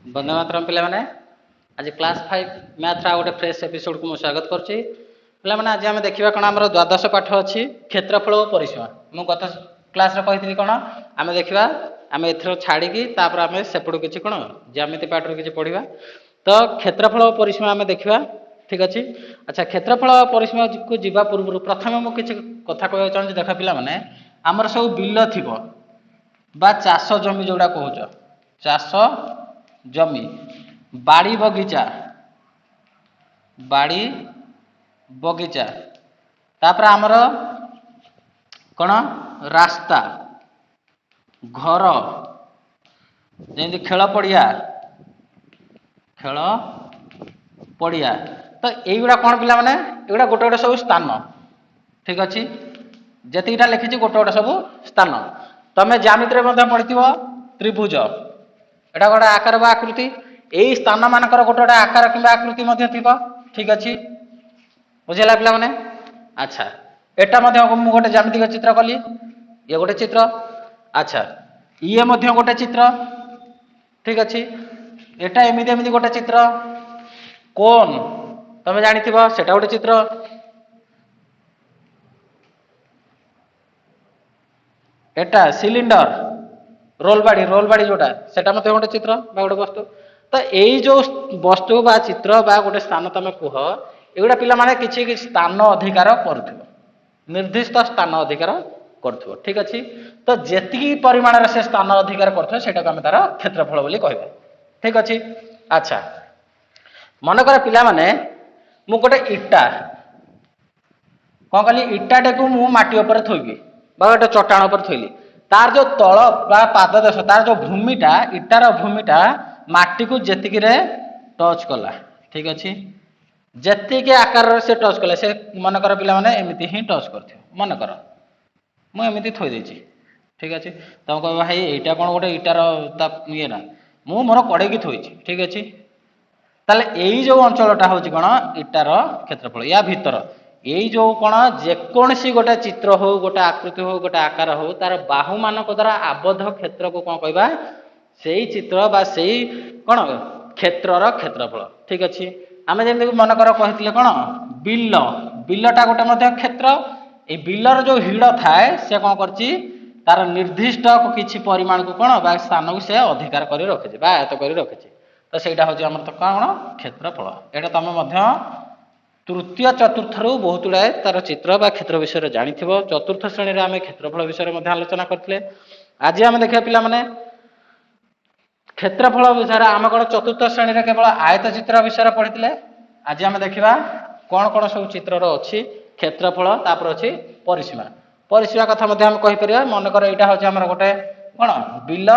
वंदे मातरम पे आज class 5 math गोटे फ्रेश एपिसोड को स्वागत करुच्ची पे आज आम देखा कौन आम द्वादश पाठ अच्छी क्षेत्रफल और परिसीमा मुझे गत क्लास कही कौन आम देखा आम एथर छाड़ी आम सेपटू किसी कौन ज्यामिति पाठ किसी पढ़ा तो क्षेत्रफल और परिसीमा आम देखा ठीक अच्छे। अच्छा क्षेत्रफल और परिसीमा को जीवा पूर्व प्रथम मुझे किसी कथा कहना चाहूँगी देख पे आमर सब बिल थी चाष जमी जोड़ा कौच चाष जमी बाड़ी बगीचा तापर आमर कौन रास्ता घर जमी खेल पड़िया तो युवा कौन पिला माने एगुड़ा गोटे गोटे सब स्थान ठीक अच्छे जीटा लिखी गोटे गोटे सब स्थान तमें ज्यामिति पढ़ी त्रिभुज एटा गोटे आकार बा आकृति यही स्थान मानकर गोटे गोटे आकार कि आकृति थी ठीक अच्छे बुझेगा पिला माने। अच्छा एटा मुझे गोटे ज्यामितिक चित्र कली ये गोटे चित्र अच्छा ये गोटे चित्र ठीक अच्छे एटा एमती एमती गोटे चित्र कोन तमें जानी सेटा गोटे चित्र एटा सिलिंडर रोल बाड़ी जोटा सेटा गोटे चित्र बा गोटे वस्तु तो यही जो वस्तु बा चित्र बा गोटे स्थान तुम कह एगुड़ा पिला किसी स्थान अधिकार कर निर्दिष्ट स्थान अधिकार कर ठीक अच्छे तो जी परिमाण से स्थान अधिकार कर तार क्षेत्रफल बोली कहबा ठीक अच्छे। अच्छा मनकर पिला माने मु गोटे इटा कौन कली इटाटे को मु माटी उपर थोबी बा गोटे चट्टाण उपर थोइली तार जो तल बा पाददेश तार जो भूमिटा इटार भूमिटा माटी को जेतिकी रे टच कला ठीक अच्छे जेतिकी आकार से टच कला से मनकर पिला माने एमिति ही टच करथियो मनकर मु एमिति थोइ देछि ठीक अच्छे तुम कह भाई एटा कौन गोटे इटार ये ना मु मोर कड़े की थोइछि ठीक अच्छे ताले यही जो अंचलटा हूँ कौन इटार क्षेत्रफल या भीतर यही जो कौन जेकोसी गोटे चित्र हो गोटे आकृति हो गोटे आकार हो तार बाहु मान द्वारा आबद्ध क्षेत्र को कौन कहबा से चित्र बा से कौन क्षेत्रर क्षेत्रफल ठीक अच्छे। आम जमी मनकर कहते कौन बिल बिलटा गोटे क्षेत्र ये बिलर जो हिड़ थाए से कौन करची तार निर्दिष्ट किसी परिमाण को कौन बा स्थान को से अधिकार कर रखी आयत कर रखी तो सहीटा हूँ आम तो कौन क्षेत्रफल एटा तुम तृतीय चतुर्थ रु बहुत गुड़ाए तार चित्र बा क्षेत्र विषय जानी चतुर्थ श्रेणी में आम क्षेत्रफल विषय आलोचना करते आज आम देखा पिला क्षेत्रफल विषय आम कौन चतुर्थ श्रेणी में केवल आयत चित्र विषय पढ़ी आज आम देखा कौन कौन सब चित्र अच्छी क्षेत्रफल तापर अच्छी परिसीमा परिसीमा कथा आम कहीपर मनकर यहाँ हूँ आम गोटे कौन बिल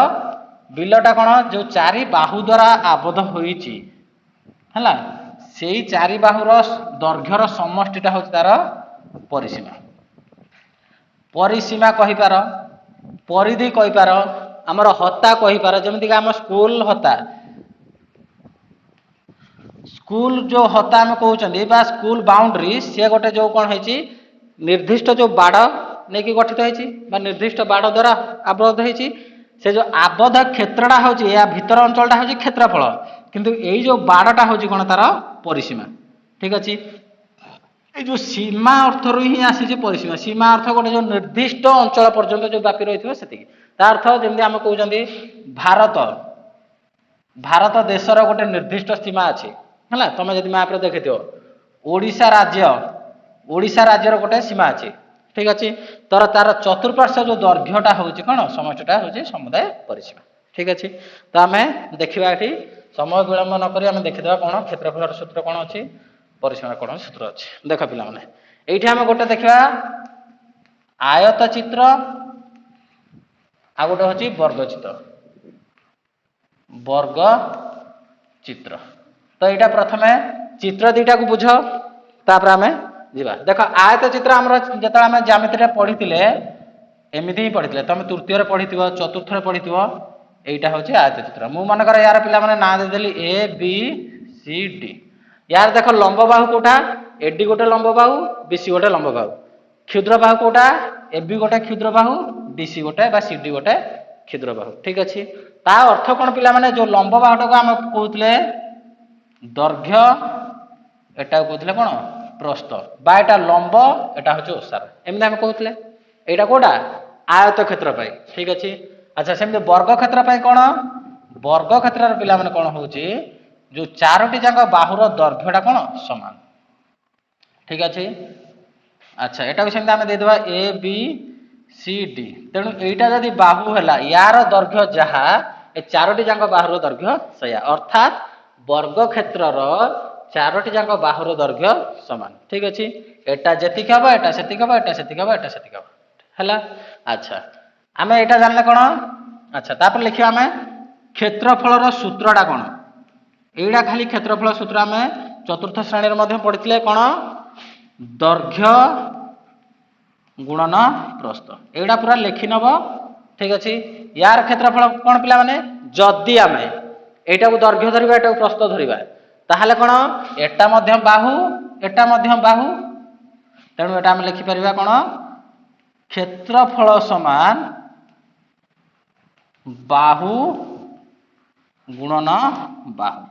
बिलटा कौन जो चारि बाहु द्वारा आबद्ध होइछि हैला सेई चारि बाहुर दैर्घ्यर समष्टिटा हूँ तार परिसीमा परिसीमा कहीपार परिधि कहीपार आमर हता कहीपार जमीक आम स्कूल हता स्कूल जो हता आम कहते बा स्कूल बाउंड्री से गोटे जो कौन है निर्दिष्ट जो बाड़ नहीं गठित होती निर्दिष्ट बाड़ द्वारा आबद्ध होती से जो आबद्ध क्षेत्रटा हूँ या भीतर अंचलटा हूँ क्षेत्रफल किंतु यही जो बाड़टा हूँ कौन तार परिसीमा ठीक अच्छे ये जो सीमा अर्थ रु ही आसी परिसीमा सीमा अर्थ गोटे जो निर्दिष्ट अंचल पर्यंत जो व्यापी रही है अर्थ जमी आम कहते भारत भारत देशर गोटे निर्दिष्ट सीमा अच्छी है तुम जब मैप देखी ओडिशा राज्यर गोटे सीमा अच्छी ठीक अच्छे तर तार चतुर्पार्श्व जो दैर्घ्यटा हूँ कौन समष्टिटा हूँ समुदाय परिसीमा ठीक अच्छे। तो आम देखा ये समय विलंब नक देखीदा कौन क्षेत्रफल सूत्र कौन अच्छी परिसीमा कौन सूत्र अच्छी देख पिला ये आम गोटे देखा आयत चित्र आ गोटे हूँ वर्ग चित्र तो यहाँ प्रथमे चित्र दुईटा को बुझ तापर आम जीवा देख आयत चित्र आम जो आम ज्यामिति पढ़ी एमती ही पढ़ी तुम तृतीय पढ़ी चतुर्थ पढ़ी यहाँ हूँ आयत चित्र मु मनकर यार पिला ना देदेली ए बी सी डी यार देख लंब बाहु कोटा एडी गोटे लंब बाहु बीसी गोटे लंब बाहु क्षुद्र बाहु कोटा ए बी गोटे क्षुद्र बाहु डीसी गोटे बा सी डी गोटे क्षुद्र बाहु ठीक अच्छे ता अर्थ कौन पिला माने जो लंब बाहुटा को आम कहते दैर्घ्य एटा कहते कौन प्रस्थ बा एटा लंब एटा हूँ ओसार एमती आम कहते यहाँ कौटा आयत क्षेत्र ठीक अच्छे अच्छा सेमती वर्ग क्षेत्र कौन वर्ग क्षेत्र पिला माने कौन हूँ जो चारोटी जाक बाहुर दैर्घ्यटा कौन समान ठीक अच्छे अच्छा एटा भी सेमती आम देदेबा ए बी सी डी तेणु एटा जदि बाहु है यार दैर्घ्य जहा ए चारोटी जाक बाहुर दैर्घ्य सया अर्थात वर्ग क्षेत्र चारोटी जाक बाहुर दैर्घ्य समान ठीक अच्छे एटा जेतिक हम एटा सेतिक हम एटा सेतिक हम एटा सेतिक हम है अच्छा आम एटा जानले कौन अच्छा तापर लिखा आम क्षेत्रफल सूत्रटा कौन एटा खाली क्षेत्रफल सूत्र आम चतुर्थ श्रेणी पढ़ी कौन दैर्घ्य गुणन प्रस्थ एटा पूरा लिखि नब ठीक अच्छे यार क्षेत्रफल कौन पिला माने जदि आम एटा को दैर्घ्य धरिबा एटा को प्रस्थ धरिबा ताहले कौन एटा मध्य बाहु एटा मध्य बाहु तेणु एटा आम लिखि परिबा कौन क्षेत्रफल समान बाहु गुणन बाहु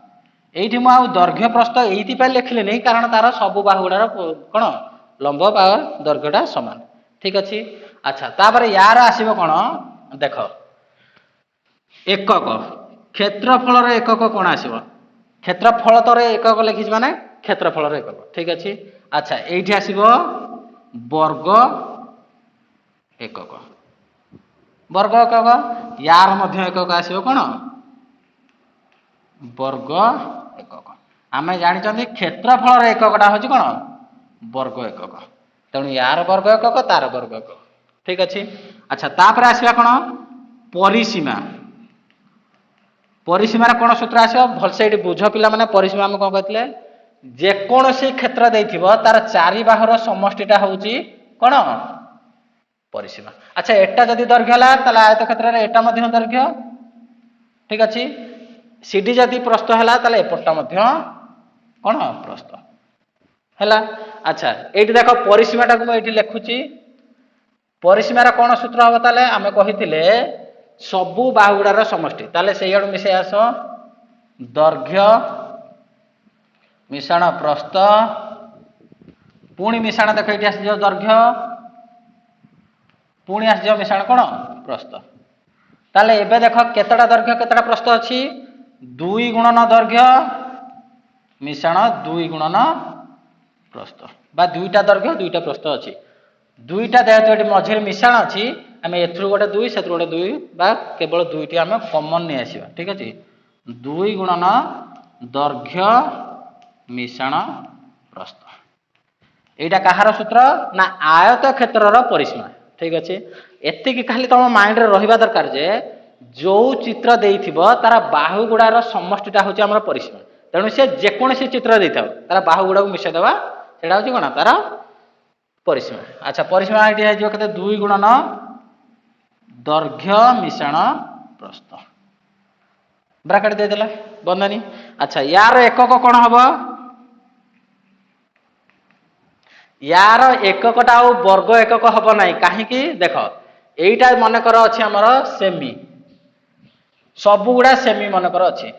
एठी मु दैर्घ्य प्रस्थ एइथि पय लिखले नहीं कारण तार सब बाहु गुडार कौन लंब बा दैर्घ्यटा समान ठीक अच्छे अच्छा तापर यार आसीबो कौन देख एकक क्षेत्रफल एकक कौन आसीबो क्षेत्रफल तर एकक लिखिस माने क्षेत्रफल एकक ठीक अच्छे अच्छा एइठी आसीबो वर्ग एकक वर्ग एकक यार मध्य एकक आसीबो कौन वर्ग एकक आम जानी क्षेत्रफल एककटा हूँ कौन वर्ग एकक तेणु यार वर्ग एकक तार वर्ग एकक ठीक अच्छे अच्छा तापर आसवा कौन परिसीमा परिसीमार कौन सूत्र आस भलसे ये बुझ पिला माने परिसीमा आम कौन कहते जेकोसी क्षेत्र देथिबो तार चारि बाहुर समष्टिटा हूँ कौन परिसीमा अच्छा एटा जदि दैर्घ्य है ताले आयत क्षेत्र में एटा मध्य दैर्घ्य ठीक अच्छे सीडी जदि प्रस्थ है ताले एपटटा मध्य कौन प्रस्थ है अच्छा ये देख परिसीमाटा को मुझे लिखुची परिसीमार कौन सूत्र हम ताले आम कही सबू बाहुगुड़ार समष्टि ताले से आड़ मिसे आस दैर्घ्य मिश्रण प्रस्थ पुणी मिश्रण देख ये आस दैर्घ्य पुणी आस मिश्रण कौन प्रस्थ ताले एबे देख केतटा दैर्घ्य केतटा प्रस्थ अच्छी 2 गुणन दैर्घ्य मिश्रण 2 गुणन प्रस्थ बा दुईटा दैर्घ्य दुईटा प्रस्थ अच्छी दुईटा जेहेतु ये मझे मिश्रण अच्छी आम एथु गोटे 2 से गोटे 2 बा केवल दुईटी आम कमन नहीं आसवा ठीक अच्छे 2 गुणन दैर्घ्य मिश्रण प्रस्थ एटा कहार सूत्र ना आयत क्षेत्र परिसीमा ठीक अच्छे एतिक खाली तुम माइंड रहा दरकार जे जो चित्र देइथिबो तार बाहु गुड़ार समष्टिटा हूँ आम परिसीमा तेणु से जेकोसी चित्र देता तार बाहु गुड़ा को मिसाई देवा सेटा हूँ कौन तार परिसीमा अच्छा परिसीमा ये के 2 गुणन दैर्घ्य मिश्रण प्रस्थ ब्राकेट देदेला बंधनी अच्छा यार एकक कौन हम यार एककटा आ वर्ग एकक हम ना कहीं देख यहीटा मनकर अच्छे आमर सेमी सबू गुड़ा सेमी मनकर अच्छे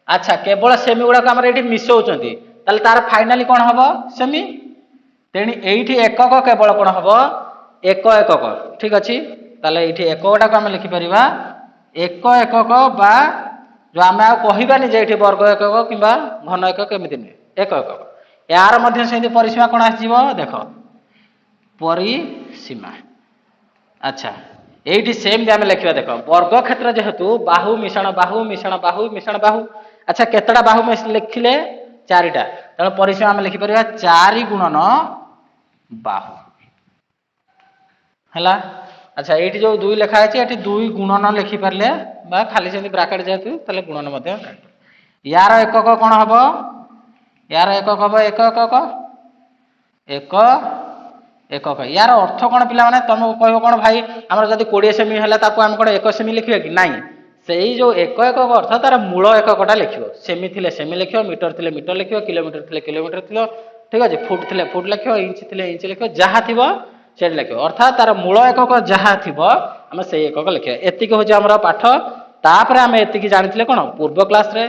अच्छा केवल सेमी गुड़ाक आम ये मिसौंती तार फाइनाली कौन हम सेमी तेणी एठी एकक केवल कौन हम एक एकक ठीक अच्छे ताले ये एककटा को आम लिखिपर एक एकक बा जो आम कहबानी जे ये वर्ग एकक कि घन एकक एमती नुहे एक एकक यार मध्य से परिसीमा कौन आसो देख परिसीमा अच्छा ये सेम आम लिखा देख वर्ग क्षेत्र जेहेतु बाहु मिश्रण बाहु मिश्रण बाहु मिश्रण बाहु अच्छा केतटा बाहु लिखिले 4टा तेणु परिसीमा आम लिखिपर 4 गुणन बाहु है अच्छा ये जो 2 लिखाई ये 2 गुणन लिखिपारे खाली से ब्राकेट जेहेतु गुणन यार एकक कौन हम यार एकक हम एक एकक एक एकक यार अर्थ कौन पिला माने तुम कह कौन भाई आम जब 20 सेमी है आम कौन 1 सेमी लिखा कि नाई से जो एक एकक अर्थ तार मूल एककटा लिख सेमी थे सेमी लिख मीटर थे मीटर लिख किलोमीटर थे किलोमीटर थी ठीक अच्छे फुट थे फुट लिख इंच थे इंच लिख जहाँ थी से लिख अर्थात तार मूल एकक जहाँ थी आम से एकक लिखा एतिक हूँ आम पाठ तापर आम एतिक जानी कौन पूर्व क्लास रे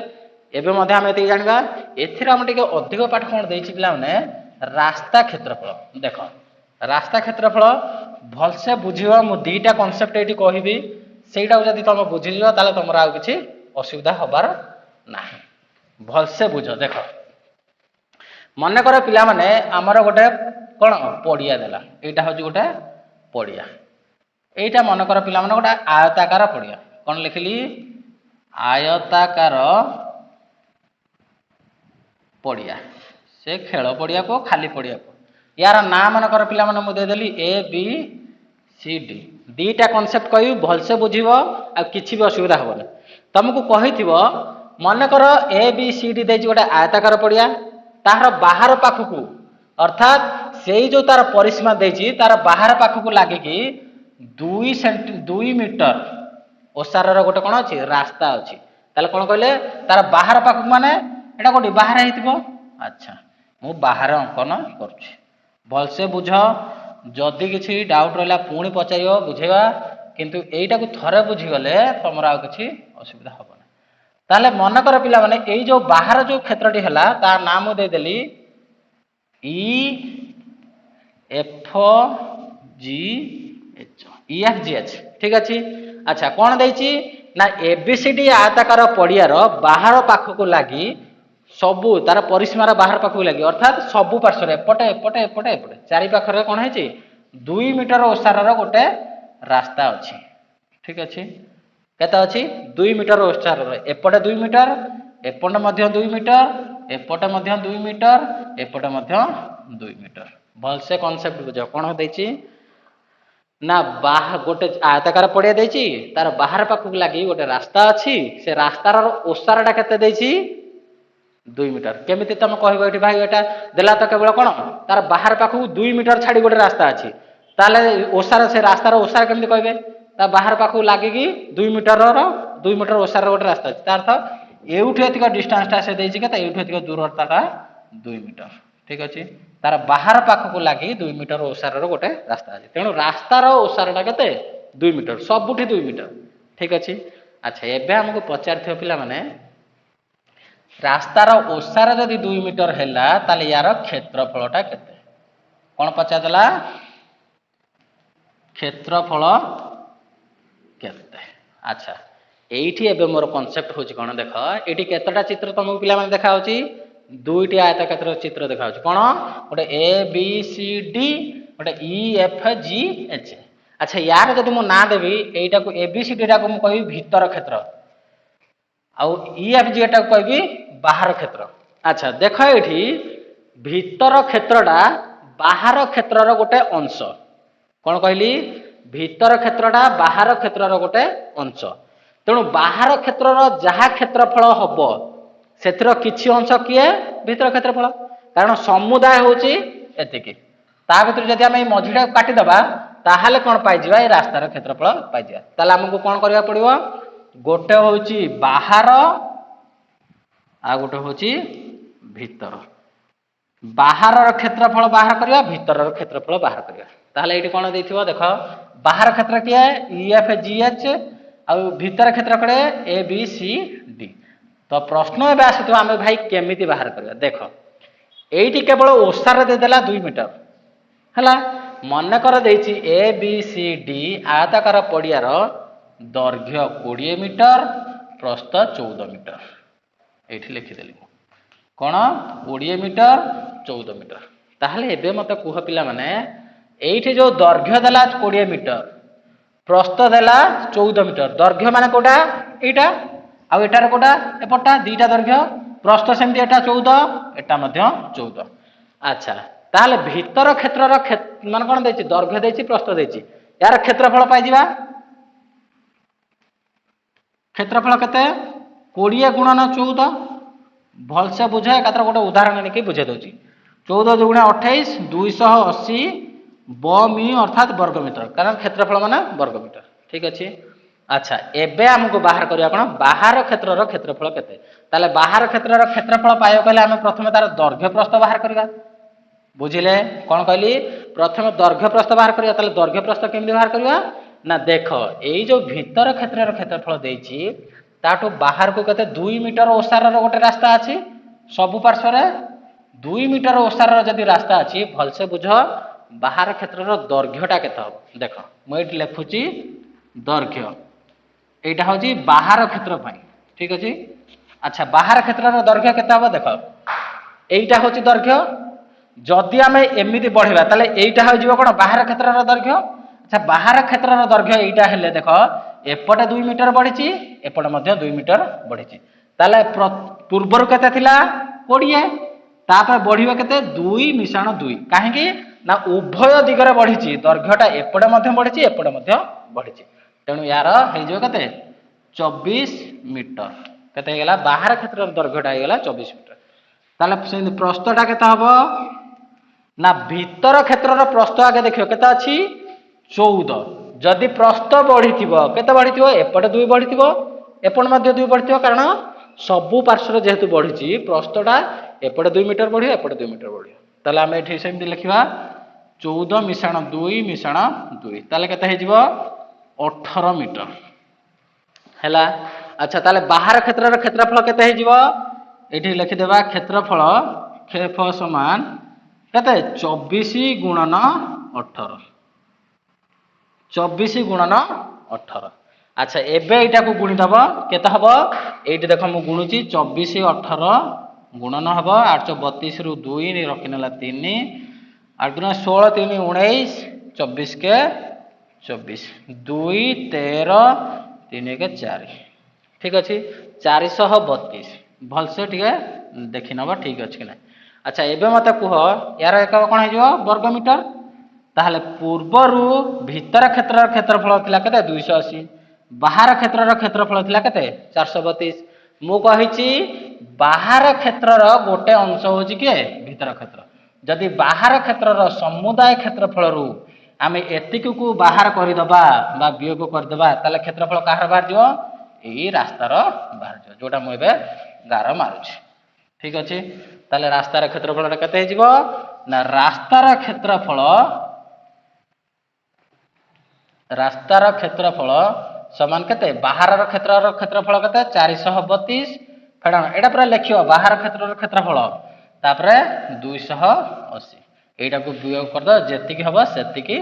एवं आम एतिक जाना एम टे अधिक पाठ कौन दे पे रास्ता क्षेत्रफल देख रास्ता क्षेत्रफल भलसे बुझ मु दीटा कनसेप्ट ये कहबी सेटा जब तुम बुझीज तुम आउ कि असुविधा हबार ना भलसे बुझ देख मन कर पिला माने आमर गोटे कौन पड़िया देला यहाँ हूँ गोटे पड़िया यहीटा मन कर पिला माने गोटे आयताकार पड़िया कौन लिखिली आयताकार पड़िया से खेल पड़िया को खाली पड़िया को यार ना मन कर पिला माने मुझे देदेली ए बी सी डी दीटा कनसेप्ट कह भलसे बुझ कि भी असुविधा हेनी तुमको कही मन कर ए बी सी डी दे गोटे आयताकार पड़िया तार बाहर पाखक अर्थात से जो तार परिसीमा देती तार बाहर पाखक लगिकी 2 मीटर ओसार गोटे कौन अच्छी रास्ता अच्छी कौन कहले तार बाहर पाखक माने एटा गोटे बाहर हो अच्छा मु बाहर अंकन करुच्ची भलसे बुझ जदि किसी डाउट रहा पुणी पचार बुझेगा किंतु यहीटा को थरे बुझीगले तुम आ कि असुविधा हम ताले मन कर पिला माने यही जो बाहर जो क्षेत्रटी है तार नाम देदेली E F G H E F G H ठीक अच्छे अच्छा कौन देची ना एबीसीडी आयताकार पड़ियार बाहर पाखक लगी सबू तार परिसीमार बाहर पाखक लगी अर्थात सबू पार्श्व एपटे एपटे एपटे एपटे चारि पाखरे कौन है 2 मीटर ओसार गोटे रास्ता अच्छी ठीक अच्छे केते अच्छी 2 मीटर ओसार एपटे 2 मीटर एपटे मध्य 2 मीटर एपटे मध्य 2 मीटर एपटे मध्य 2 मीटर भलसे कनसेप्ट बुझ कौन देची ना बाहर गोटे आयताकार पड़िया देची तार बाहर पाखक लगी गोटे रास्ता अच्छी से रास्तार ओसारटा केते देची 2 मीटर केमिति तुम कहबो एठी भाई एटा देला तो केवल कौन तार बाहर पाखक 2 मीटर छाड़ी गोटे रास्ता अच्छी ताले ओसार से रास्तार ओसार केमिति कहबे ता बाहर पाखक लगिकी 2 मीटर ओसार गोटे रास्ता अच्छी तार अर्थ एउठी एतिक डिस्टेंसटा से देची केते एउठी एतिक दूरताटा 2 मीटर ठीक अच्छे तार बाहर पाखक लगी 2 मीटर ओसार गोटे रास्ता अच्छे तेणु रास्तार ओसारटा केते 2 मीटर सबुठी 2 मीटर ठीक अच्छे अच्छा एबे हमको पचार पिला माने रास्तार ओसार जदि 2 मीटर हैला ताले यार क्षेत्रफलटा केते कौन पचारदेला क्षेत्रफल केते अच्छा एठी एबे मोर कॉन्सेप्ट होची कोन देख एठी केतटा चित्र तुमको पिला माने देखा होची दुईटी आयताकार चित्र देखा होची कोन गोटे ए बी सी डी गोटे ई एफ जी एच अच्छा यार जदि मु ना देबी एटा को ए बी सी डी टा को मु कहबी भीतर क्षेत्र आउ ई एफ जी टा को कहबी बाहर क्षेत्र अच्छा देख एठी भीतर क्षेत्रटा बाहर क्षेत्रर गोटे अंश कौन कहली भीतर क्षेत्रटा बाहर क्षेत्रर गोटे अंश तेणु बाहर क्षेत्रर जहाँ क्षेत्रफल हम से किसी अंश किए भीतर क्षेत्रफल कारण समुदाय होची एतिकी ता भीतर जदि आम मझीटा काटिदेबा ताहले कौन पाइजिबा ए रास्तार क्षेत्रफल पाइजिबा ताले हमको कौन करबा पड़िबो गोटे होची बाहर आ गोटे होची भीतर बाहर क्षेत्रफल बाहर करबा भीतर क्षेत्रफल बाहर करबा ताहले एठी कौन देथिबो देख बाहर क्षेत्र किए ई एफ जी एच आ भीतर क्षेत्र कड़े ए बी सी डी तो प्रश्न एवं आसुवा आम भाई केमिति बाहर करबा देख एठी केवल ओसार देदेला 2 मीटर है मन कर देछि ए बी सी डी आयताकार पड़ियार दैर्घ्य 20 मीटर प्रस्थ 14 मीटर एठी लिखिदेली कौन 20 मीटर 14 मीटर ताहले एबे मते कुह पिला माने एठी जो दैर्घ्य देला 20 मीटर प्रस्थ देला 14 मीटर दैर्घ्य माने कोटा एटा आ एटार कोटा एपटा दीटा दैर्घ्य प्रस्थ सेमति एटा 14 एटा मध्य 14 अच्छा ताहले भीतर क्षेत्रर मान कोन देछि दैर्घ्य देछि प्रस्थ देछि यार क्षेत्रफल पाइ जिबा क्षेत्रफल केते 20 गुणन 14 भलसे बुझे एकातर गोटे उदाहरण नेकी बुझे दोछि 14 दुगुणा 28 280 बमी अर्थात वर्गमीटर कारण क्षेत्रफल माने वर्गमीटर ठीक अच्छे अच्छा एबे हमको बाहर करिया कोन बाहर क्षेत्रर क्षेत्रफल केते ताले बाहर क्षेत्रर क्षेत्रफल पाइयो कहले हम प्रथमे तार दैर्घ्य प्रस्थ बाहर करिया बुझिले कोन कहली प्रथमे दैर्घ्य प्रस्थ बाहर करिया ताले दैर्घ्य प्रस्थ केमि बाहर करिया ना देख एई जो भीतर क्षेत्रफल देइछि ताठू बाहर को केते 2 मीटर ओसार गोटे रास्ता अछि सबु पार्श्व 2 मीटर ओसार जदि रास्ता अछि भलसे बुझ बाहर क्षेत्रर दैर्घ्यटा केते हम देख मु एठी लेखुची दैर्घ्य एटा होची बाहर क्षेत्र पई ठीक अछि। अच्छा बाहर क्षेत्रर दैर्घ्य केते हम देख एटा होची दैर्घ्य जदि आमे एमिति बढ़िबा ताले एटा हो जिवो कोन बाहर क्षेत्रर दैर्घ्य। अच्छा बाहर क्षेत्रर दैर्घ्य एटा हेले देख एपटे 2 मीटर बढ़िची एपटे मध्ये 2 मीटर बढ़िची ताले पूर्वर केते थिला 20 तापर बढ़िबा केते 2 मिशाण 2 काहेकि ना उभय दिगरे बढ़िची दैर्घ्यटा एपटे मध्ये बढ़िची एपटे मध्ये बढ़िची तेणु यार हे जिवो केते 24 मीटर केते गेला बाहर क्षेत्रर दैर्घ्यटा हे गेला 24 मीटर ताले से प्रस्थटा केते हबो ना भीतर क्षेत्रर प्रस्थ आगे देखियो केते अछि 14 जदि प्रस्थ बढ़िथिबो केते बढ़िथिबो एपटे 2 बढ़िथिबो एपटे मध्ये 2 बढ़िथिबो कारण सबु पार्श्व जेहेतु बढ़िची प्रस्थटा एपटे 2 मीटर बढ़ियो एपटे 2 मीटर बढ़ियो ताले हम एठी सेमति लिखिबा 14 मिशाण 2 मिशाण 2 ताले केते हे जिवो 18 मीटर हैला। अच्छा ताले बाहर क्षेत्रर क्षेत्रफल केते हे जिवो एठी लिखि देबा क्षेत्रफल क्षेफ समान केते 24 गुणन 18 24 गुणन 18। अच्छा एबे एटा को गुणी दबो केते हबो एठी देखो मु गुणुची 24 18 गुणन हबो 832 रु 2 रखिनला 3 8 गुणा 16 3 19 24 के 24 2 13 3 के 4 ठीक अछि 432 भलसे ठीक देखि नबा ठीक अछि कि नै। अच्छा एबे मते कुह यार एक कोन हे जो वर्ग मीटर ताहले पूर्वरु भीतर क्षेत्रर क्षेत्रफल थिला केते 280 बाहर क्षेत्रर क्षेत्रफल थिला केते 432 मु कहिची बाहर क्षेत्रर गोटे अंश होची के भीतर क्षेत्र जदि बाहर क्षेत्रर समुदाय क्षेत्रफल रु आमे एतिक को बाहर करि दबा बा वियोग करि दबा ताले क्षेत्रफल काहर बाहर जो एई रास्तार बाहर जो जोटा मु एबे गार मारुची ठीक अछि। ताले रास्तार क्षेत्रफल केते हे जिवो ना रास्तार क्षेत्रफल समान केते बाहर क्षेत्रफल केते 432 फेडा एटा पूरा लेखियो बाहर क्षेत्रफल तापरे 280 एटा को वियोग कर दो जेतिकी हबो सेतिकी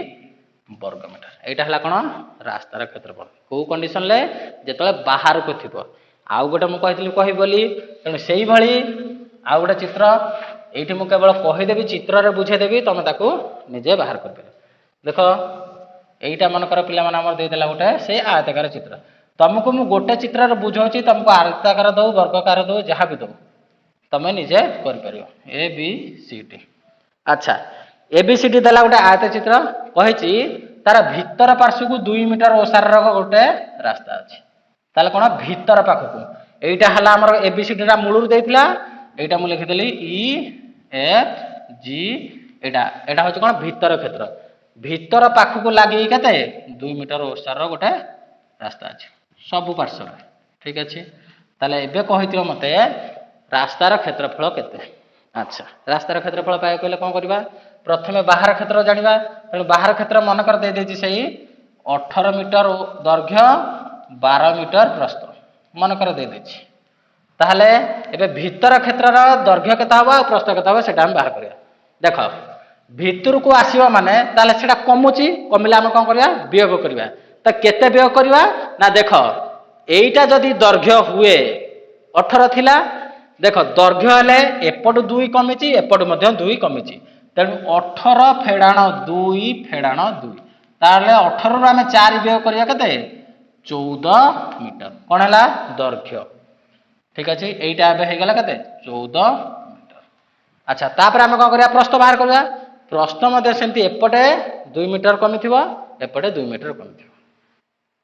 वर्ग मीटर एटा हला कोन रास्तार क्षेत्रफल को कंडीशन ले जेतले बाहर को थिबो आउ गोटे मु कहितली कहि बोली तेणु सेही भली आउ गोटे चित्र एठी मु केवल कहि देबी चित्र रे बुझे देबी तमे ताको निजे बाहर कर पे देखो एटा मन कर पिला मन हमर दे देला गोटे से आयताकार चित्र तुमको मु गोटे चित्र रे बुझौची तुमको आयताकार दो वर्गाकार दो जहां भी दो तमे निजे कर परियो ए बी सी डी। अच्छा ए बी सी डी देला गोटे आयत चित्र कहिची तार भीतर पार्श्व को 2 मीटर ओसार रो गोटे रास्ता अछि ताले कोन भीतर पाखकु एटा हला हमर ए बी सी डी रा मूलरु देथिला एटा मु लिखि देली ई एफ जी एटा एटा होची कोन भीतर क्षेत्र भीतर पाखकु लागि केते 2 मीटर ओसार रो गोटे रास्ता अछि सबु पार्श्व ठीक अछि ताले एबे कहितियो मते रास्तार क्षेत्रफल केते। अच्छा रास्तार क्षेत्रफल पाए कहले कोन करबा प्रथमे बाहर क्षेत्र जानिबा तेणु बाहर क्षेत्र मन कर दे देछि सही 18 मीटर दैर्घ्य 12 मीटर प्रस्थ मन कर दे देछि ताहले एबे भीतर क्षेत्रर दैर्घ्य केता हबो आ प्रस्थ केता हबो सेटा हम बाहर करिया देखो भीतर को आसीबा माने ताले सेटा कमुची कमिला हम कोन करिया वियोग करिया त केते वियोग करिया ना देखो एइटा जदी दैर्घ्य हुए 18 थिला देखो दैर्घ्य हेले एपट 2 कमिची एपट मध्ये 2 कमिची तेणु 18 फेडाण 2 फेडाण 2 ताले 18 रु आमे 4 वियोग करिया केते 14 मीटर कोन हला दैर्घ्य ठीक अछि एइटा एबे हे गेला केते 14 मीटर। अच्छा तापर हम कोन करिया प्रस्थ बाहर करिया प्रस्थ मध्ये सेंती एपटे 2 मीटर कमिथिबो एपटे 2 मीटर कमिथिबो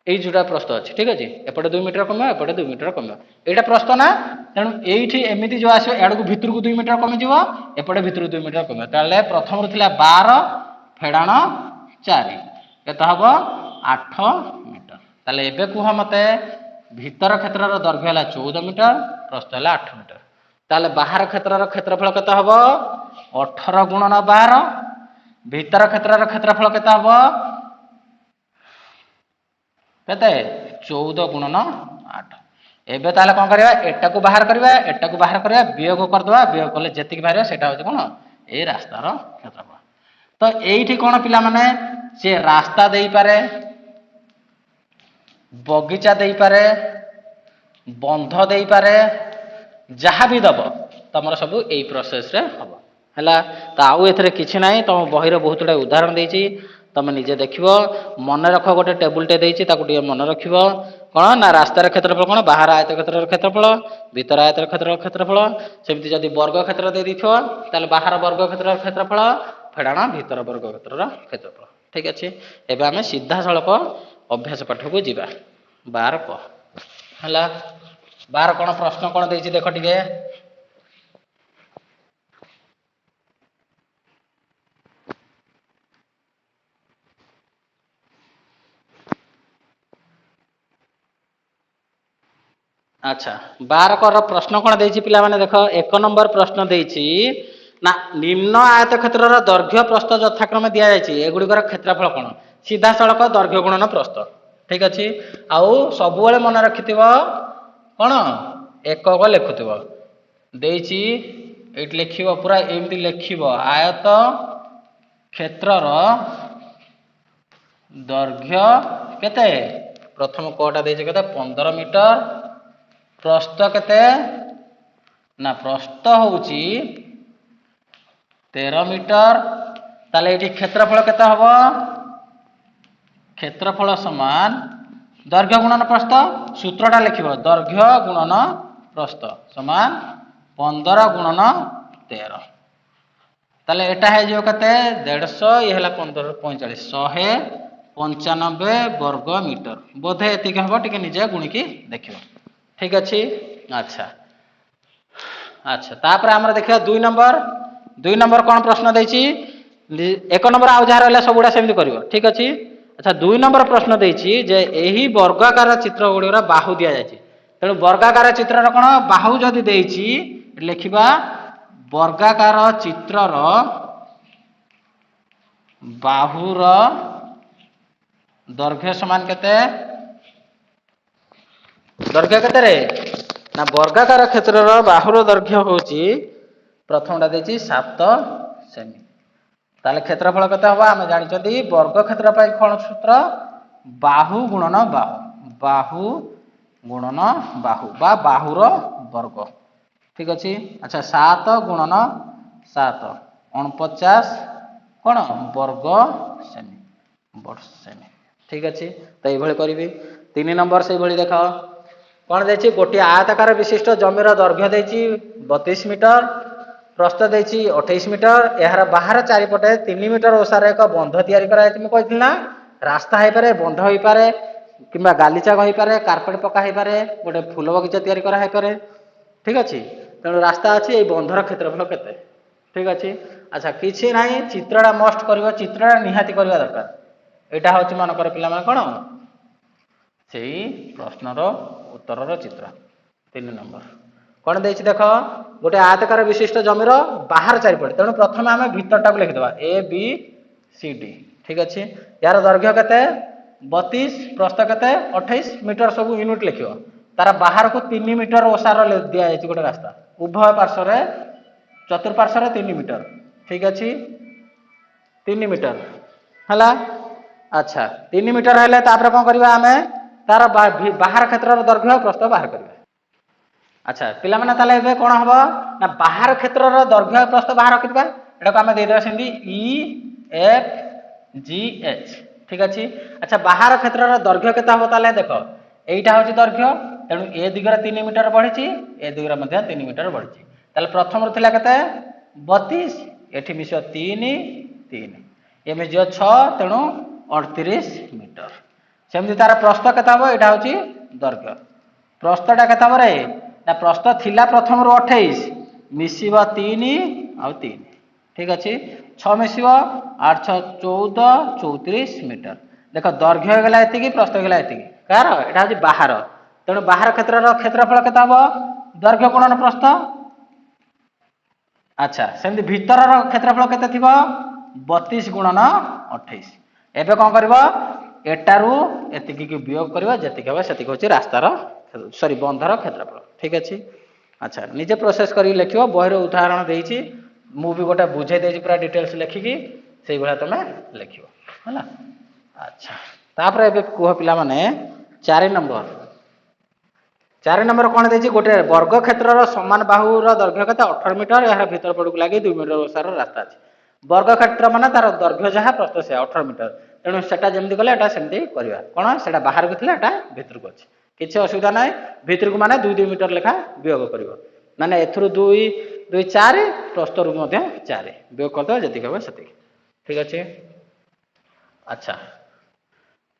एई जुटा प्रस्थ अछि ठीक अछि एपटे 2 मीटर कमियो एपटे 2 मीटर कमियो एटा प्रस्थ ना तेणु एइठी एमिति जो आसीबो एडकु भितर को 2 मीटर कमि जिवो एपटे भितर 2 मीटर कमियो ताले प्रथम रु थिला 12 फेडाण 4 केता हबो 8 मीटर ताले एबे कुह मते भीतर क्षेत्रर दैर्घ्य हला 14 मीटर प्रस्थ हला 8 मीटर ताले बाहर क्षेत्रर क्षेत्रफल केता हबो 18 गुणन 12 भीतर क्षेत्रर क्षेत्रफल केता हबो କେତେ 14 ଗୁଣନ 8। ଏବେ ତାହେଲେ କଣ କରିବା ଏଟାକୁ ବାହାର କରିବା ଏଟାକୁ ବାହାର କରିବା ବିয়োଗ କରିଦେବା ବିয়োଗ କଲେ ଯେତିକି ବାହାରିବ ସେଟା ହଉଛି କଣ ଏଇ ରାସ୍ତାର କ୍ଷେତ୍ରଫଳ। ତ ଏଇଠି କଣ ପିଲାମାନେ ସେ ରାସ୍ତା ଦେଇପାରେ ବଗିଚା ଦେଇପାରେ ବନ୍ଧ ଦେଇପାରେ ଯାହା ବି ଦବ ତମର ସବୁ ଏଇ ପ୍ରୋସେସରେ ହବ ହେଲା। ତ ଆଉ ଏଥିରେ କିଛି ନାହିଁ ତମ ବହିରେ ବହୁତ ଗୁଡ଼ାଏ ଉଦାହରଣ ଦେଇଛି ତମେ ନିଜେ ଦେଖିବ ମନେ ରଖ ଗୋଟେ ଟେବୁଲଟେ ଦେଇଛି ତାକୁ ଟିକେ ମନେ ରଖିବ କଣ ନା ରାସ୍ତାର କ୍ଷେତ୍ରଫଳ କଣ ବାହାର ଆୟତ କ୍ଷେତ୍ରର କ୍ଷେତ୍ରଫଳ ଭିତର ଆୟତ କ୍ଷେତ୍ରର କ୍ଷେତ୍ରଫଳ ସେମିତି ଯଦି ବର୍ଗ କ୍ଷେତ୍ର ଦେଇ ଦେଇଥିବ ତାହେଲେ ବାହାର ବର୍ଗ କ୍ଷେତ୍ରର କ୍ଷେତ୍ରଫଳ ଫେଡାଣ ଭିତର ବର୍ଗ କ୍ଷେତ୍ରର କ୍ଷେତ୍ରଫଳ। ଠିକ ଅଛି ଏବେ ଆମେ ସିଧାସଳଖ ଅଭ୍ୟାସ ପାଠକୁ ଯିବା 12 କ ହେଲା 12 କଣ ପ୍ରଶ୍ନ କଣ ଦେଇଛି ଦେଖ ଟିକେ আচ্ছা 12 কর প্রশ্ন কোন দেইছি পিলামানে দেখো 1 নম্বর প্রশ্ন দেইছি না নিম্ন আয়তক্ষেত্রর দৈর্ঘ্য প্রস্থ যথাক্রমে দিয়া যাইছি এগুড়িকর ক্ষেত্রফল কোন সিধা সড়ক দৈর্ঘ্য গুণন প্রস্থ। ঠিক আছে আউ সবুলে মনে রাখিথিব কোন একক লেখুথিব দেইছি এইটি লেখিব পুরা এমতি লেখিব আয়ত ক্ষেত্রর দৈর্ঘ্য কেতে প্রথম কোটা দেইছি কেতে 15 মিটার প্রস্থ কেতে না প্রস্থ হচ্ছে 13 মিটার তাহলে এটি ক্ষেত্রফল কেতে হব ক্ষেত্রফল সমান দৈর্ঘ্য গুণন প্রস্থ সূত্রটা লিখিব দৈর্ঘ্য গুণন প্রস্থ সমান 15 গুণন 13 তাহলে এটা হয়ে যাব কেতে 150 ইয়ে হলা 15 45 195 বর্গ মিটার বোধে এতিকে হব টিকে নিজে গুণিকি দেখিব। ঠিক আছে আচ্ছা আচ্ছা তারপরে আমরা দেখিবা 2 নম্বর কোন প্রশ্ন দেইছি 1 নম্বর আউ যা রইলা সবুড়া সেমতি করিব। ঠিক আছে আচ্ছা 2 নম্বর প্রশ্ন দেইছি যে এই বর্গাকার চিত্র গুড়ির বাহু দিয়া যাইছি তেণু বর্গাকার চিত্রর কোন বাহু যদি দেইছি লিখিবা বর্গাকার চিত্রর বাহুর দৈর্ঘ্য সমান কেতে দৈর্ঘ্য কেতে রে না বর্গাকার ক্ষেত্রর বাহুর দৈর্ঘ্য হচ্ছে প্রথমটা দিয়েছি 7 সেমি তাহলে ক্ষেত্রফল কেতে হব আমি জানিছন্তি বর্গ ক্ষেত্র পাই কোন সূত্র বাহু গুণন বাহু বাহু গুণন বাহু বা বাহুর বর্গ। ঠিক আছে আচ্ছা 7 গুণন 7 49 কোন বর্গ সেমি সেমি। ঠিক আছে তো এইভাবে করবি 3 নম্বর সেইভাবে দেখ কোন দেইছি গোটি আয়তাকার বিশিষ্ট জমির দৈর্ঘ্য দেইছি 32 মিটার প্রস্থ দেইছি 28 মিটার এହାର বাহার চারিপটে 3 মিটার ওসার এক বন্ধ তৈরি করা হয়েছে। মু কইছিল না রাস্তা হইপারে বন্ধ হইপারে কিংবা গালিচা হইপারে কার্পেট পকা হইপারে গোটে ফুল বগিচা তৈরি করা হইপারে। ঠিক আছে তেণু রাস্তা আছে এই বন্ধর ক্ষেত্রফল কেতে। ঠিক আছে আচ্ছা কিছু নাই চিত্রটা মস্ট করিব চিত্রটা নিহাতি করিবা দরকার এটা হচ্ছে মনকর পিলা মানে কোন সেই প্রশ্নর উত্তরর চিত্র 3 নম্বর কোন দেইছি দেখ গোটে আয়তাকার বিশিষ্ট জমির বাহার চারিপটে তেণু প্রথমে আমি ভিতরটাকে লিখিদেবা এ বি সি ডি। ঠিক আছে ইয়ার দৈর্ঘ্য কেতে 32 প্রস্থ কেতে 28 মিটার সবু ইউনিট লিখিব তার বাহারকু 3 মিটার ওসার দিয়া যাইছি গোটে রাস্তা উভয় পার্শ্বরে চতুর্পার্শ্বরে 3 মিটার। ঠিক আছে 3 মিটার হলা আচ্ছা 3 মিটার হলে তারপরে কোন করিবা আমি তার বাহার ক্ষেত্রর দৈর্ঘ্য প্রস্থ বাহার করিবা। আচ্ছা পিলা মানে তাহলে এবে কোন হবো না বাহার ক্ষেত্রর দৈর্ঘ্য প্রস্থ বাহার রখিবা এটাকে আমি দেই দেবা semi E F G H. ঠিক আছে আচ্ছা বাহার ক্ষেত্রর দৈর্ঘ্য কেতে হবো তাহলে দেখো এইটা হচ্ছে দৈর্ঘ্য তেণু এ দিগরে 3 মিটার বঢ়িছি এ দিগরে মধ্যে 3 মিটার বঢ়িছি তাহলে প্রথমর থিলা কেতে 32 এଠି মিশিব 3 3 এ মিশিব 6 তেণু 38 মিটার। সেমতি তার প্রস্থ কেতে হবো এটা হচ্ছে দৈর্ঘ্য প্রস্থটা কেতে হবো রে না প্রস্থ থিলা প্রথমରୁ 28 মিশিব 3 ଆଉ 3। ঠিক আছে 6 মিশিব 8 6 14 34 মিটার দেখ দৈর্ঘ্য হয়ে গলা এতিকি প্রস্থ হয়ে গলা এতিকি কার এটা হচ্ছে বাহার তেণু বাহার ক্ষেত্রর ক্ষেত্রফল কেতে হবো দৈর্ঘ্য গুণন প্রস্থ। আচ্ছা সেমতি ভিতরর ক্ষেত্রফল কেতে থিব 32 গুণন 28। এবে কোন করিব एटारू एतिकी की वियोग करवा जेतिक हम सेतिक होची रास्तार सॉरी बंधर क्षेत्रफल ठीक अच्छे। अच्छा निजे प्रोसेस कर लिख बही उदाहरण देती मु भी गोटे बुझे देती पूरा डिटेल्स लिखिकी से भाया तुम लिख है। अच्छा तापर ए कह पिला माने 4 नंबर कौन देती गोटे वर्ग क्षेत्र समान बाहूर दैर्घ्य के 18 मीटर यार भीतर पड़क लगे 2 मीटर ओसार रास्ता अच्छे। वर्ग क्षेत्र माने तार दैर्घ्य जहाँ प्रस्थ से 18 मीटर तेणु सेटा जमी कले सेमती करवा कौन से बाहर को थी भितर को अच्छे किसी असुविधा ना भितर को माने 2 मीटर लेखा वियोग कर माने एथुरु 2 2 4 प्रस्तर 4 वियोग करदे जी हम से ठीक अच्छे। अच्छा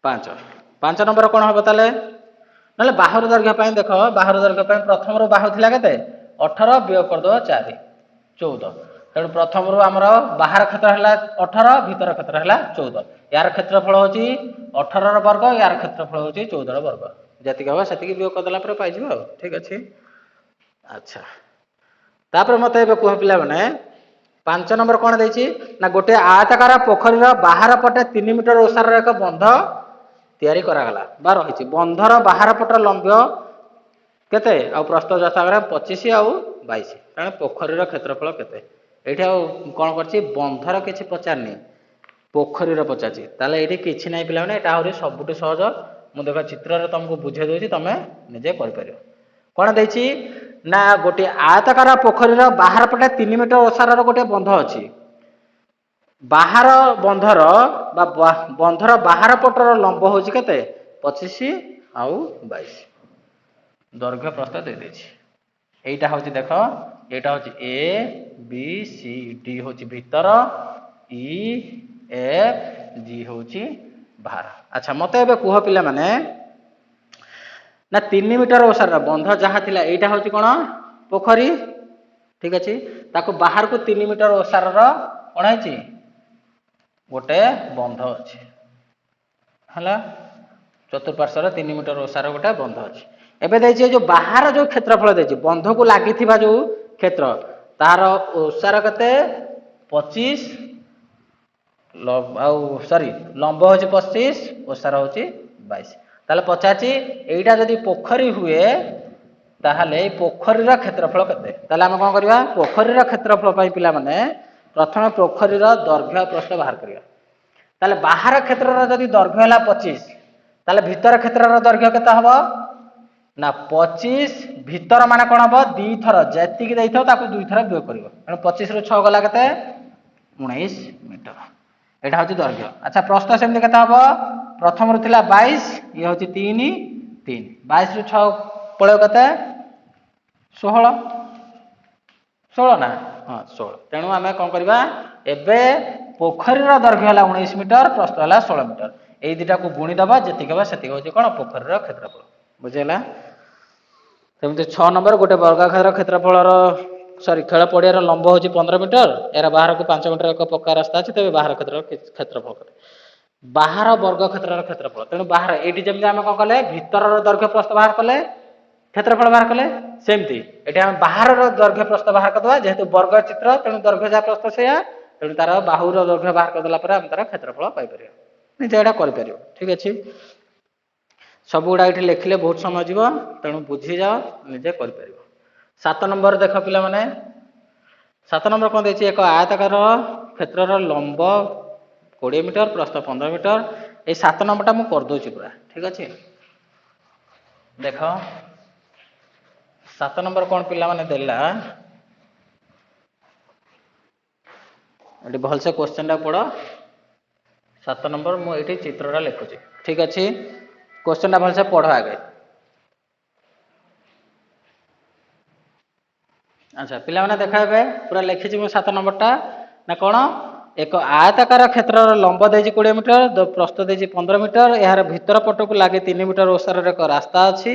5 नंबर कौन हम ताले ना बाहर दैर्घ्य देख बाहर दैर्घ्य प्रथम बाहु थी के 18 वियोग करदे 4 14 तेणु प्रथम आमर बाहर क्षेत्र है 18 भीतर क्षेत्र है 14 यार क्षेत्रफल होची 18 वर्ग यार क्षेत्रफल होची 14 वर्ग जी हम से वियोग करदेला पाई ठीक अच्छे। अच्छा तापर मत कह पिला मैंने 5 नंबर कौन देती ना गोटे आयताकार पोखरी बाहर पटे 3 मीटर ओसार एक बंध तैयारी करागला बा रही बंधर बाहर पट लंब्य केते आ प्रस्थ जथा 25 आउ 22 कारण पोखरीर क्षेत्रफल केते ये कौन कर बंधर किसी पचारनी पोखरीर पचार ताले ये किसी ना पिला यहाँ सबुठ सहज मुझे देख चित्र तुमको बुझे दूसरी तुम निजे कर कौन देती ना गोटे आयताकार पोखरीर बाहर पटे 3 मीटर ओसार गोटे बंध अच्छी बाहर बंधर बंधर बाहर पटर लंब हूँ के 25 आउ 22 दैर्घ्य प्रस्थ दे यहीटा हूँ देख यहाँ हूँ ए बी सी डी हूँ भीतर ई एफ जी हूँ बाहर। अच्छा मत ए कह पिला माने ना 3 मीटर ओसार बंध जहाँ थी यहाँ हूँ कौन पोखरी ठीक अच्छे ताको बाहर को 3 मीटर ओसार कौन है गोटे बंध अच्छे है चतुर्पार्श्वर 3 मीटर ओसार गोटे बंध अच्छे एवं देखिए जो बाहर जो क्षेत्रफल देखिए बंध को लगी जो क्षेत्र तार ओसार के 25 सॉरी लंब हूँ 25 ओसार हूँ 22 ताले पचाची एटा जदि पोखरी हुए ताहले पोखरीर क्षेत्रफल केते ताले आम कौन करवा पोखरीर क्षेत्रफल पिला माने प्रथम पोखरीर दैर्घ्य प्रस्थ बाहर करिया ताले बाहर क्षेत्र जदि दैर्घ्य है 25 ताले भीतर क्षेत्र दैर्घ्य केते हबो ना 25 भीतर माने कौन हम 2 थर जी देता ताको 2 थर वियोग कर 25 रु 6 गला के 19 मीटर यहाँ हूँ दैर्घ्य। अच्छा प्रस्थ सेमती के प्रथम रू 22 ये हूँ 3 3 22 रु 6 पड़े के 16 16 ना हाँ 16 तेणु आम कौन करवा एबे पोखरीर दैर्घ्य है 19 मीटर प्रस्थ है 16 मीटर यही दुटा को गुणीदबा जी हम से हूँ कौन पोखरीर क्षेत्रफल बुझेगा। सेमती 6 नंबर गोटे वर्गाकार क्षेत्रफल सॉरी खेल पड़ियार लंब हूँ 15 मीटर यार बाहर को 5 मीटर एक पक्का रास्ता अच्छे तेज बाहर क्षेत्रफल बाहर वर्ग क्षेत्रफल तेणु बाहर ये जमी आम कौन कले भीतर दैर्घ्य प्रस्थ बाहर कले क्षेत्रफल बाहर कले सेमती ये आम बाहर दैर्घ्य प्रस्थ बाहर करदे जेहेतु वर्ग चित्र तेणु दैर्घ्य जहाँ प्रस्थ से तेणु तार बाहुर दैर्घ्य बाहर करदेला तार क्षेत्रफल पाइपर निजे यहाँ कर ठीक अच्छे। सब गुड़ा ये लिखिले बहुत समय जीव तेणु बुझी जाओ निजे कर 7 नंबर देख पिला माने 7 नंबर कौन देती एक आयताकार क्षेत्र लंब 20 मीटर प्रस्थ 15 मीटर ये 7 नंबरटा मुझे करदे पूरा ठीक अच्छे। देख 7 नंबर कौन पिला माने देला ये भलसे क्वेश्चन टा पढ़ 7 नंबर मुझे चित्रटा लिखुची ठीक अच्छे क्वेश्चन टा भलसे पढ़ आगे। अच्छा पिला माने देखा पूरा लिखी 7 नंबरटा ना कौन एक आयताकार क्षेत्र लंब देजी 20 मीटर प्रस्थ देजी 15 मीटर यार भीतर पट को लगे 3 मीटर ओसार एक रास्ता अच्छी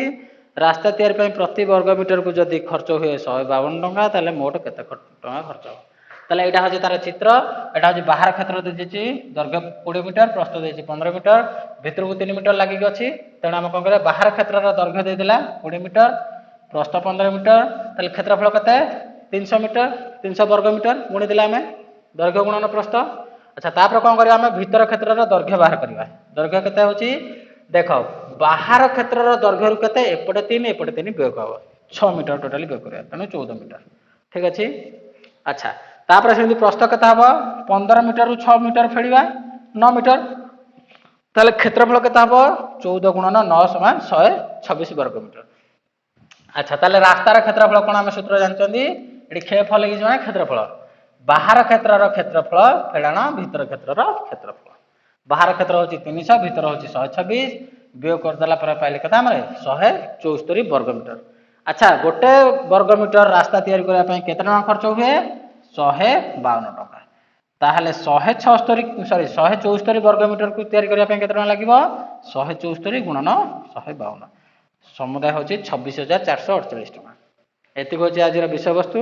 रास्ता तैयारी प्रति वर्ग मीटर को जदि खर्च हुए 152 टंका ताले मोट केते टंका खर्च हो ताले एटा हो तार चित्र एटा हो बाहर क्षेत्र देजी दैर्घ्य 20 मीटर प्रस्थ देजी 15 मीटर भीतर को 3 मीटर लगी अच्छी तेणु आम कौन करें बाहर क्षेत्र दैर्घ्य देदेला 20 मीटर प्रस्थ 15 मीटर ताले क्षेत्रफल केते 300 मीटर 300 वर्ग मीटर गुणी देला आम दैर्घ्य गुणन प्रस्थ अच्छा तापर कौन करवा आम भितर क्षेत्र दैर्घ्य बाहर करवा दैर्घ्य केते होची देख बाहर क्षेत्र दैर्घ्य केते एपटे 3 एपटे 3 वियोग हम 6 मीटर टोटाली वियोग करवा तेणु 14 मीटर ठीक अच्छे। अच्छा तापर से प्रस्थ केते हम 15 मीटर रु 6 मीटर फेड़वा 9 मीटर ताले क्षेत्रफल केते हम 14 गुणन 9 समान 126 वर्ग मीटर। अच्छा ताले रास्तार क्षेत्रफल कोन आम सूत्र जानचंदी एठी क्षेत्रफल लिखि जणा क्षेत्रफल बाहर क्षेत्रर क्षेत्रफल फेडाण भीतर क्षेत्रर क्षेत्रफल बाहर क्षेत्र होची 300 भीतर होची 126 वियोग कर देला पर पाइले केते हमरे 174 वर्ग मीटर। अच्छा गोटे वर्ग मीटर रास्ता तैयारी करबा पई केते टका खर्च हुए 152 टका ताहले 174 वर्ग मीटर को तैयारी करबा पई केते टका लागिवो 174 गुणन 152 समुदाय होची 26448 टका। एतिक होची आज विषय वस्तु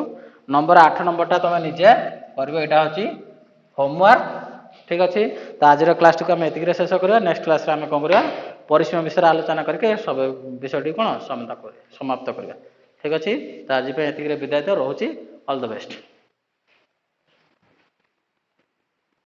नंबर 8 नंबरटा तुम निजे करबो एटा होची होमवर्क ठीक अछि। तो आज क्लास टी हम एतिक शेष करबा नेक्स्ट क्लास रे हम कोन करबा परिसीमा विषय आलोचना करके सब विषयटी कोन समाप्त करबा ठीक अछि। तो आज पे एतिक विदाय तो रहउची ऑल द बेस्ट।